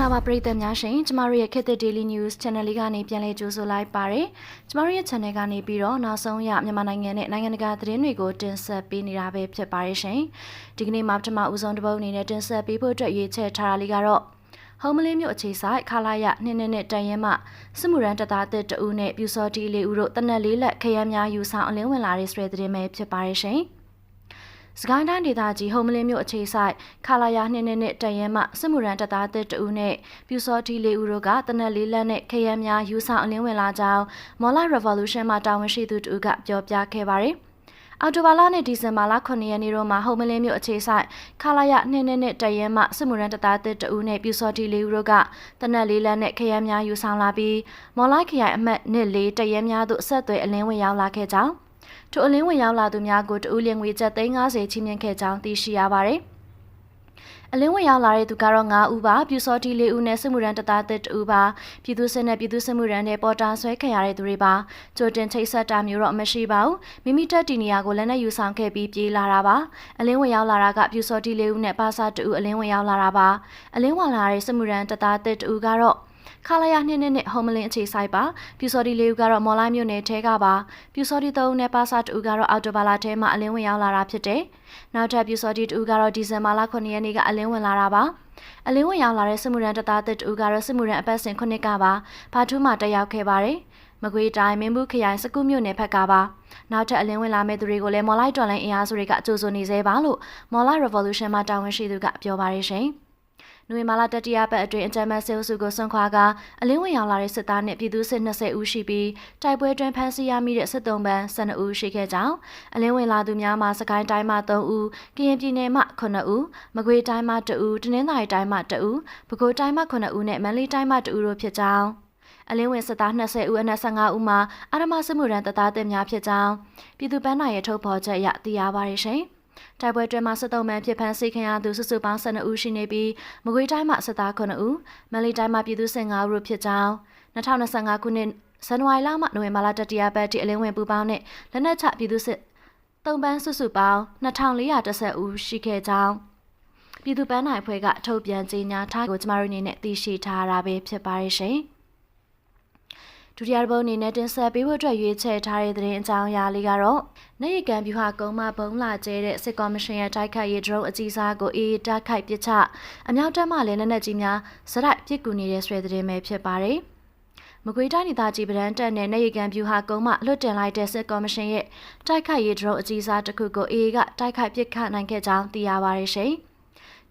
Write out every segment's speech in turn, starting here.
လာပါပရိသတ်များရှင်ကျမတို့ရဲ့ခေတ်သစ် Daily News Channel လေးကနေပြန်လည်ကြိုဆိုလိုက်ပါတယ်ကျမတို့ရဲ့ Channel ကနေပြီးတော့နောက်ဆုံးရမြန်မာနိုင်ငံနဲ့နိုင်ငံတကာသတင်းတွေကိုတင်ဆက်ပေးနေတာပဲဖြစ်ပါတယ်ရှင်ဒီကနေ့မှာပထမဦးဆုံးတစ်ပုဒ်အနေနဲ့တင်ဆက်ပေးဖို့အတွက်ရွေးချယ်ထားတာလေးကတော့ဟုံးမလေးမြို့အခြေဆိုင်ခလာရနှစ်တန်ရဲမှစစ်မှုရန်တပ်သားတစ်တဦးနဲ့ပြူစောတီလေးဦးတို့တနက်လေးလက်ခရမ်းများယူဆောင်အလင်းဝင်လာတဲ့ဆွေသတင်းပဲဖြစ်ပါတယ်ရှင်စကိုင်းတိုင်းဒေသကြီးဟုံးမလင်းမြို့အခြေဆိုင်ခလာယာနှစ်တန်ရဲမှစစ်မှုရန်တပ်သားတစ်တဦးနဲ့ပြူစောတီလေးဦးတို့ကတနက်လေးလက်နဲ့ခရမ်းများယူဆောင်အလင်းဝင်လာကြောင်းမော်လာ Revolution မှာတာဝန်ရှိသူတို့ကပြောပြခဲ့ပါတယ်။အော်တိုဘာလနဲ့ဒီဇင်ဘာလ9ရက်နေ့တို့မှာဟုံးမလင်းမြို့အခြေဆိုင်ခလာယာနှစ်တန်ရဲမှစစ်မှုရန်တပ်သားတစ်တဦးနဲ့ပြူစောတီလေးဦးတို့ကတနက်လေးလက်နဲ့ခရမ်းများယူဆောင်လာပြီးမော်လာခရိုင်အမှတ်1တရဲများတို့ဆက်သွယ်အလင်းဝင်ရောက်လာခဲ့ကြောင်းထိုအလင်းဝင်ရောက်လာသူများကိုတဦးလျင်ငွေကျပ်350ချီးမြှင့်ခဲ့ကြောင်းသိရှိရပါတယ်။အလင်းဝင်ရောက်လာတဲ့သူကတော့9ဦးပါပြူစောတီ4ဦးနဲ့စစ်မှုရန်တပ်သား1ဦးပါပြည်သူစစ်နဲ့ပြည်သူစစ်မှုရန်နဲ့ပေါ်တာဆွဲခံရတဲ့သူတွေပါကြိုတင်ချိတ်ဆက်တာမျိုးတော့မရှိပါဘူးမိမိတက်တီနီယာကိုလက်နဲ့ယူဆောင်ခဲ့ပြီးပြေးလာတာပါအလင်းဝင်ရောက်လာတာကပြူစောတီ4ဦးနဲ့ပါစာ2ဦးအလင်းဝင်ရောက်လာတာပါအလင်းဝင်လာတဲ့စစ်မှုရန်တပ်သား1ဦးကတော့ခလာယာနှစ်ဟုံးမလင်းအခြေဆိုင်ပါပြူစောတီလေးဦးကတော့မော်လိုက်မြို့နယ်ထဲကပါပြူစောတီ3ဦးနဲ့ပါစာ2ဦးကတော့အော်တိုဘာလထဲမှာအလင်းဝင်ရောက်လာတာဖြစ်တယ်နောက်ထပ်ပြူစောတီ2ဦးကတော့ဒီဇင်ဘာလ9ရက်နေ့ကအလင်းဝင်လာတာပါအလင်းဝင်ရောက်လာတဲ့စစ်မှုရန်တပ်သား2ဦးကတော့စစ်မှုရန်အပတ်စဉ်9ကပါဘာထူးမှတက်ရောက်ခဲ့ပါတယ်မကွေးတိုင်းမင်းဘူးခရိုင်စကုမြို့နယ်ဘက်ကပါနောက်ထပ်အလင်းဝင်လာမဲ့သူတွေကိုလည်းမော်လိုက်တော်လိုင်းအင်အားစုတွေကကြိုးစိုးနေသေးပါလို့မော်လာ Revolution မှာတာဝန်ရှိသူကပြောပါတယ်ရှင်နိုဝင်ဘာလတတိယပတ်အတွင်းအကြမ်းဖက်ဆဲအုပ်စုကိုဆွန့်ခွာကအလင်းဝင်ရောက်လာတဲ့စစ်သားနဲ့ပြည်သူစစ်20ဦးရှိပြီးတိုက်ပွဲတွင်ဖမ်းဆီးရမိတဲ့စစ်တုံးပန်း12ဦးရှိခဲ့ကြောင်းအလင်းဝင်လာသူများမှာစကိုင်းတိုင်းမှာ3ဦးကရင်ပြည်နယ်မှာ9ဦးမကွေးတိုင်းမှာ2ဦးတနင်္သာရီတိုင်းမှာ2ဦးပဲခူးတိုင်းမှာ9ဦးနဲ့မန္တလေးတိုင်းမှာ2ဦးတို့ဖြစ်ကြောင်းအလင်းဝင်စစ်သား20ဦးအနက်15ဦးမှာအာရမစစ်မှုရန်တပ်သားတင်များဖြစ်ကြောင်းပြည်သူ့ပန်းနိုင်ရဲ့ထုတ်ဖော်ချက်အရသိရပါတယ်ရှင်တိုက်ပွဲတွင်မှာစစ်တုံးမှန်ဖြစ်ဖမ်းဆီးခံရသူစုစုပေါင်း12ဦးရှိနေပြီးမကွေးတိုင်းမှာစစ်သား9ဦးမန္တလေးတိုင်းမှာပြည်သူစစ်5ဦးဖြစ်ကြောင်း2025ခုနှစ်ဇန်နဝါရီလမှနိုဝင်ဘာလတတိယပတ်ထိအလင်းဝင်ပူပေါင်းနဲ့လက်နက်ချပြည်သူစစ်3ပန်းစုစုပေါင်း2410ဦးရှိခဲ့ကြောင်းပြည်သူ့ပန်းနိုင်အဖွဲ့ကထုတ်ပြန်ကြေညာထားကိုကျမတို့အနေနဲ့သိရှိထားတာပဲဖြစ်ပါရဲ့ရှင်ဒုတိယဘုံအနေနဲ့တင်ဆက်ပေးဖို့အတွက်ရွေးချယ်ထားတဲ့သတင်းအကြောင်းအရာလေးကတော့နေရီကန်ဗျူဟာကုန်းမှာဘုံလာကျဲတဲ့စစ်ကော်မရှင်ရဲ့တိုက်ခိုက်ရေးဒရုန်းအကြီးစားကိုအေးတိုက်ခိုက်ပစ်ချအမြောက်တပ်မှလည်းလက်နက်ကြီးများစရိုက်ပစ်ကူနေတဲ့ဆွဲသတင်းပဲဖြစ်ပါတယ်။မကွေးတိုင်းဒေသကြီးဗရန်တက်နဲ့နေရီကန်ဗျူဟာကုန်းမှာလွတ်တင်လိုက်တဲ့စစ်ကော်မရှင်ရဲ့တိုက်ခိုက်ရေးဒရုန်းအကြီးစားတစ်ခုကိုအေးကတိုက်ခိုက်ပစ်ခတ်နိုင်ခဲ့ကြောင်းသိရပါတယ်ရှင်။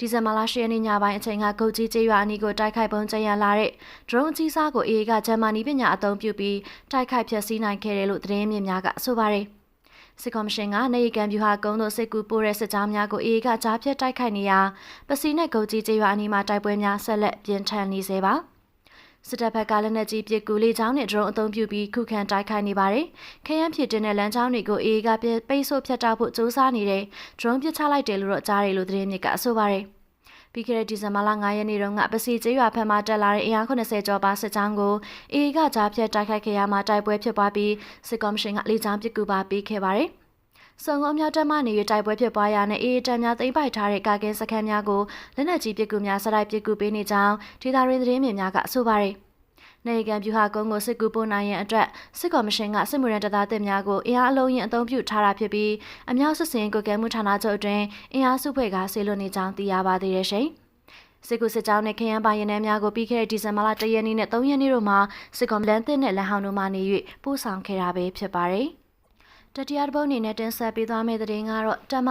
ဒီဇင်ဘာလ10ရက်နေ့ညပိုင်းအချိန်ကဂုတ်ကြီးကျေးရွာအနီးကိုတိုက်ခိုက်ပုံကျရလာတဲ့ဒရုန်းကြီးစားကိုအေးကဂျမနီပညာအသုံးပြုပြီးတိုက်ခိုက်ဖျက်ဆီးနိုင်ခဲ့တယ်လို့သတင်းမြစ်များကဆိုပါတယ်။စစ်ကော်မရှင်ကနေရီကန်ဗျူဟာကုန်းတို့စစ်ကူပို့တဲ့စစ်ကြောင်းများကိုအေးကကြားဖြတ်တိုက်ခိုက်နေရာပစီနဲ့ဂုတ်ကြီးကျေးရွာအနီးမှာတိုက်ပွဲများဆက်လက်ပြင်းထန်နေစေပါစစ်တပ်ဘက်ကလက်နက်ကြီးပစ်ကူလေးချောင်းနဲ့ဒရုန်းအသုံးပြုပြီးခုခံတိုက်ခိုက်နေပါတယ်။ခရမ်းဖြစ်တဲ့လမ်းကြောင်းတွေကိုအေးကပိတ်ဆို့ဖျက်တောက်ဖို့စူးစမ်းနေတဲ့ဒရုန်းပစ်ချလိုက်တယ်လို့ကြားတယ်လို့သတင်းမြစ်ကဆိုပါတယ်။ပြီးခဲ့တဲ့ဒီဇင်ဘာလ9ရက်နေ့တုန်းကပစီကျေးရွာဖက်မှတက်လာတဲ့အင်အား80ကျော်ပါစစ်ကြောင်းကိုအေးကကြားဖြတ်တိုက်ခိုက်ခဲ့ရမှာတိုက်ပွဲဖြစ်ပွားပြီးစစ်ကော်မရှင်ကလေကြောင်းပစ်ကူပါပေးခဲ့ပါတယ်။စုံကုန်းများတက်မှနေရတိုက်ပွဲဖြစ်ပွားရတဲ့အေးတံများသိမ်းပိုက်ထားတဲ့ကာကင်းစခန်းများကိုလက်နက်ကြီးပစ်ကူများစရိုက်ပစ်ကူပေးနေကြောင်းဒေသရင်းသတင်းမြစ်များကဆိုပါတယ်။နေကန်ဗျူဟာကုန်းကိုစစ်ကူပို့နိုင်ရန်အတွက်စစ်ကော်မရှင်ကစစ်မှုရန်တပ်သားတင်များကိုအင်အားအလုံးရင်အသုံးပြုထားတာဖြစ်ပြီးအမြောက်စစ်စင်ကွယ်ကဲမှုဌာနချုပ်အတွင်းအင်အားစုဖွဲ့ကဆေးလွန်နေကြောင်းသိရပါသေးတယ်ရှင်။စစ်ကူစစ်ကြောင်းနဲ့ခရမ်းပါရင်နှန်းများကိုပြီးခဲ့တဲ့ဒီဇင်ဘာလ1ရက်နေ့နဲ့3ရက်နေ့တို့မှာစစ်ကော်မလန်တင်နဲ့လန်ဟောင်းတို့မှနေ၍ပို့ဆောင်ခဲ့တာပဲဖြစ်ပါတယ်။တတိယတစ်ပုဒ်အနေနဲ့တင်ဆက်ပေးသွားမယ့်သတင်းကတော့တပ်မ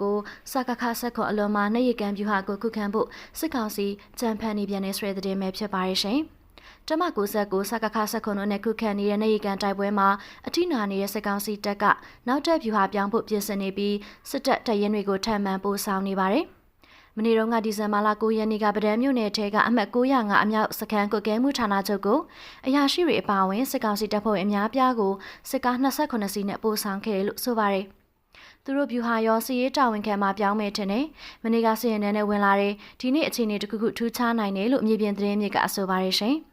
69စကခဆက်ခွန်အလွန်မှာနေရီကန်ဗျူဟာကိုခုခံဖို့စစ်ကောင်စီကြံဖန်နေပြန်တဲ့ဆွဲသတင်းပဲဖြစ်ပါရဲ့ရှင်။တမ69စကခဆက်ခွန်တို့နဲ့ခုခံနေတဲ့နေရီကန်တိုက်ပွဲမှာအထိနာနေတဲ့စစ်ကောင်စီတပ်ကနောက်တက်ဗျူဟာပြောင်းဖို့ပြင်ဆင်နေပြီးစစ်တပ်တပ်ရင်းတွေကိုထပ်မံပို့ဆောင်နေပါတယ်။မနေ့တုန်းကဒီဇင်ဘာလ9ရက်နေ့ကပဒံမြို့နယ်ထဲကအမှတ်905အမြောက်စခန်းကွက်ကဲမှုဌာနချုပ်ကိုအရာရှိတွေအပါအဝင်စစ်ကောင်စီတပ်ဖွဲ့အများပြားကိုစစ်ကား28စီးနဲ့ပို့ဆောင်ခဲ့တယ်လို့ဆိုပါတယ်။သူတို့ဗျူဟာရောစီရေးတာဝန်ခံမှပြောင်းမဲ့ထင်တယ်။မနေ့ကစီရင်နဲ့ဝင်လာတဲ့ဒီနေ့အခြေအနေတစ်ခုခုထူးခြားနိုင်တယ်လို့မြေပြင်သတင်းမြစ်ကဆိုပါတယ်ရှင်။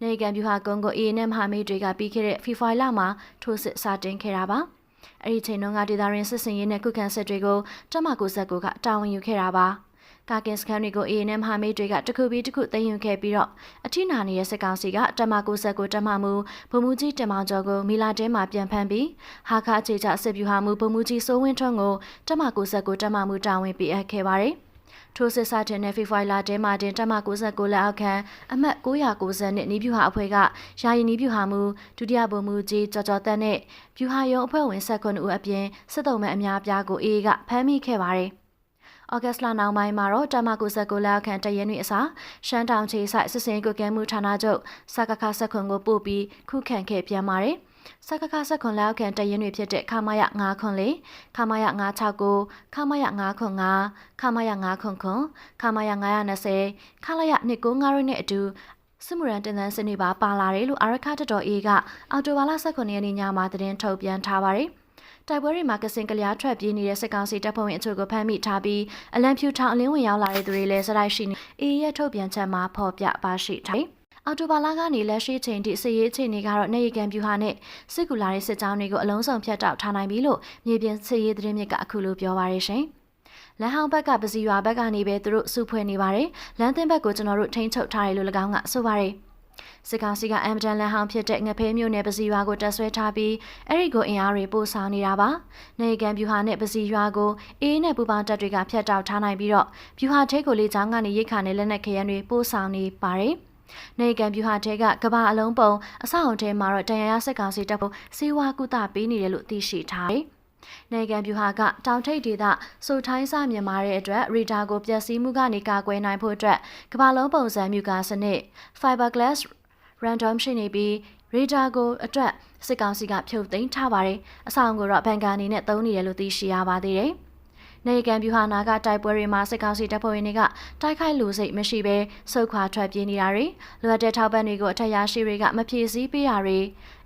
နေကန်ဗျူဟာကုန်းကိုအေးနဲ့မဟာမိတ်တွေကပြီးခဲ့တဲ့ဖေဖော်ဝါရီလမှာထိုးစစ်စတင်ခဲ့တာပါ။အဲ့ဒီချိန်တုန်းကဒေသရင်းစစ်စင်ရေးနဲ့ကုခံစစ်တွေကိုတမ69ကတာဝန်ယူခဲ့တာပါ။ ကာကင်စခန်းတွေကိုအေးနဲ့မဟာမိတ်တွေကတခုပြီးတခုသိမ်းယူခဲ့ပြီးတော့အထိနာနေတဲ့စစ်ကောင်စီကတမ69တမမှုဗိုလ်မှူးကြီးတင်မောင်ကျော်ကိုမီလာတဲမှာပြန်ဖမ်းပြီးဟာခအခြေချစစ်ဗျူဟာမှုဗိုလ်မှူးကြီးစိုးဝင်းထွန်းကိုတမ69တမမှုတာဝန်ပေးအပ်ခဲ့ပါတယ်ထိုစစ်စတင်တဲ့ဖေဖော်ဝါရီလထဲမှာတင်တမ69လက်အောက်ခံအမှတ်990နဲ့နီးဗျူဟာအဖွဲ့ကယာယီနီးဗျူဟာမှုဒုတိယဗိုလ်မှူးကြီးကျော်ကျော်တက်နဲ့ဗျူဟာရုံးအဖွဲ့ဝင်19ဦးအပြင်စစ်တုံးမဲ့အများပြားကိုအေးကဖမ်းမိခဲ့ပါတယ်။ဩဂတ်စ်လနောက်ပိုင်းမှာတော့တမ69လက်အောက်ခံတရဲတွေအစားရှမ်းတောင်ချေဆိုင်စစ်စင်ကိုကဲမှုဌာနချုပ်စကခ19ကိုပို့ပြီးခုခံခဲ့ပြန်ပါတယ်။စကခ19လက်အောက်ခံတရင်တွေဖြစ်တဲ့ခမာယ904ခမာယ969ခမာယ905ခမာယ909ခမာယ920ခလာယ295တို့နဲ့အတူစစ်မှုရန်တင်တန်းစနစ်ပါပါလာတယ်လို့အာရခတတော်အေးကအော်တိုဘာလ19ရက်နေ့ညမှာသတင်းထုတ်ပြန်ထားပါတယ်။တိုက်ပွဲတွေမှာကစင်ကလျားထွက်ပြေးနေတဲ့စစ်ကောင်စီတပ်ဖွဲ့ဝင်အချို့ကိုဖမ်းမိထားပြီးအလံဖြူထောင်အလင်းဝင်ရောက်လာတဲ့သူတွေလည်းစရိုက်ရှိနေအေးရဲ့ထုတ်ပြန်ချက်မှာဖော်ပြပါရှိထားတယ်။အော်တိုဘာလကနေလက်ရှိချိန်ထိစစ်ရေးချိန်တွေကတော့နေရီကန်ဗျူဟာနဲ့စစ်ကူလာတဲ့စစ်ကြောင်းတွေကိုအလုံးစုံဖျက်တောက်ထားနိုင်ပြီလို့မြေပြင်စစ်ရေးသတင်းမြစ်ကအခုလိုပြောပါရရှင်။လမ်းဟောင်းဘက်ကပစီရွာဘက်ကနေပဲသူတို့စုဖွဲ့နေပါတယ်။လမ်းသင်းဘက်ကိုကျွန်တော်တို့ထိန်းချုပ်ထားတယ်လို့၎င်းကဆိုပါတယ်။စစ်ကောင်စီကအမ်ဒန်လန်ဟောင်းဖြစ်တဲ့ငဖဲမျိုးနဲ့ပစီရွာကိုတပ်ဆွဲထားပြီးအဲ့ဒီကိုအင်အားတွေပို့ဆောင်နေတာပါ။နေကန်ဗျူဟာနဲ့ပစီရွာကိုအေးနဲ့ပူပေါင်းတပ်တွေကဖျက်တောက်ထားနိုင်ပြီးတော့ဗျူဟာထဲကိုလေကြောင်းကနေရိတ်ခါနဲ့လက်နက်ခဲယမ်းတွေပို့ဆောင်နေပါတယ်။နေကန်ဗျူဟာထဲကကဘာအလုံးပုံအဆောက်အုံထဲမှာတော့တန်ရရစစ်ကောင်စီတပ်ဖို့စေဝါကုသပေးနေတယ်လို့သိရှိထားတယ်။နေကန်ဗျူဟာကတောင်ထိပ်ဒေသစိုးထိုင်းစမြန်မာတဲ့အတွက်ရီဒါကိုပျက်စီးမှုကနေကာကွယ်နိုင်ဖို့အတွက်ကဘာလုံးပုံစံမြူကာစနစ် Fiberglass Random ရှိနေပြီးရီဒါကိုအတွက်စစ်ကောင်စီကဖြုတ်သိမ်းထားပါတယ်။အဆောင်ကိုတော့ဘန်ကာအနေနဲ့သုံးနေတယ်လို့သိရှိရပါသေးတယ်။နေကန်ဗျူဟာနာကတိုက်ပွဲတွေမှာစစ်ကောင်စီတပ်ဖွဲ့ဝင်တွေကတိုက်ခိုက်လူစိတ်မရှိဘဲစုခွာထွက်ပြေးနေတာတွေလိုအပ်တဲ့ထောက်ပံ့တွေကိုအထက်ရရှိတွေကမဖြည့်ဆည်းပေးတာတွေ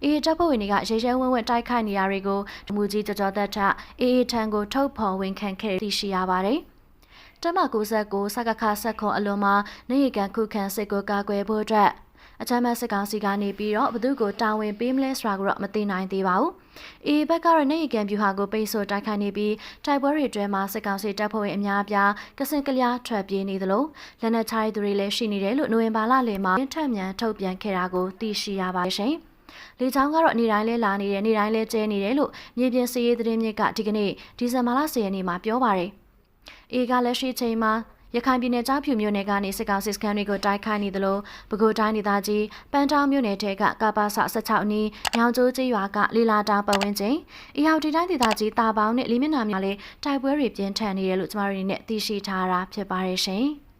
အေးတပ်ဖွဲ့ဝင်တွေကရေရဲဝင်းဝင်းတိုက်ခိုက်နေတာတွေကိုဒမူကြီးကြော်သက်ထအေးထံကိုထုတ်ဖော်ဝင်ခံခဲ့သိရှိရပါတယ်။တမ69စကခ19အလွန်မှာနေကန်ခုခံစစ်ကိုကာကွယ်ဖို့အတွက်အချမ်းမစစ်ကောင်စီကနေပြီးတော့ဘသူကိုတာဝန်ပေးမလဲဆိုတာကိုတော့မသိနိုင်သေးပါဘူး။အေဘက်ကတော့နေကန်ဗျူဟာကိုပိတ်ဆို့တိုက်ခိုက်နေပြီးတိုက်ပွဲတွေအတွင်းမှာစစ်ကောင်စီတပ်ဖွဲ့ဝင်အများအပြားကစင်ကလျားထွက်ပြေးနေသလိုလက်နက်ချတဲ့သူတွေလည်းရှိနေတယ်လို့နိုဝင်ဘာလလယ်မှာထက်မြန်ထုတ်ပြန်ခဲ့တာကိုသိရှိရပါရှင်။လေကြောင်းကတော့နေတိုင်းလဲလာနေတယ်နေတိုင်းလဲကျဲနေတယ်လို့မြေပြင်စစ်ရေးသတင်းမြစ်ကဒီကနေ့ဒီဇင်ဘာလ10ရက်နေ့မှာပြောပါတယ်။အေကလက်ရှိချိန်မှာရခိုင်ပြည်နယ်ကြားဖြူမြို့နယ်ကနေစစ်ကောင်စစ်စခန်းတွေကိုတိုက်ခိုက်နေသလိုပဲခူးတိုင်းဒေသကြီးပန်းတောင်မြို့နယ်ထဲကကပါစ16အနီးညောင်ကျိုးကျေးရွာကလီလာတောင်ပတ်ဝန်းကျင်အီယောက်ဒီတိုင်းဒေသကြီးတာပေါင်းနဲ့လီမျက်နှာများလည်းတိုက်ပွဲတွေပြင်းထန်နေတယ်လို့ကျမတို့အနေနဲ့သိရှိထားတာဖြစ်ပါတယ်ရှင်။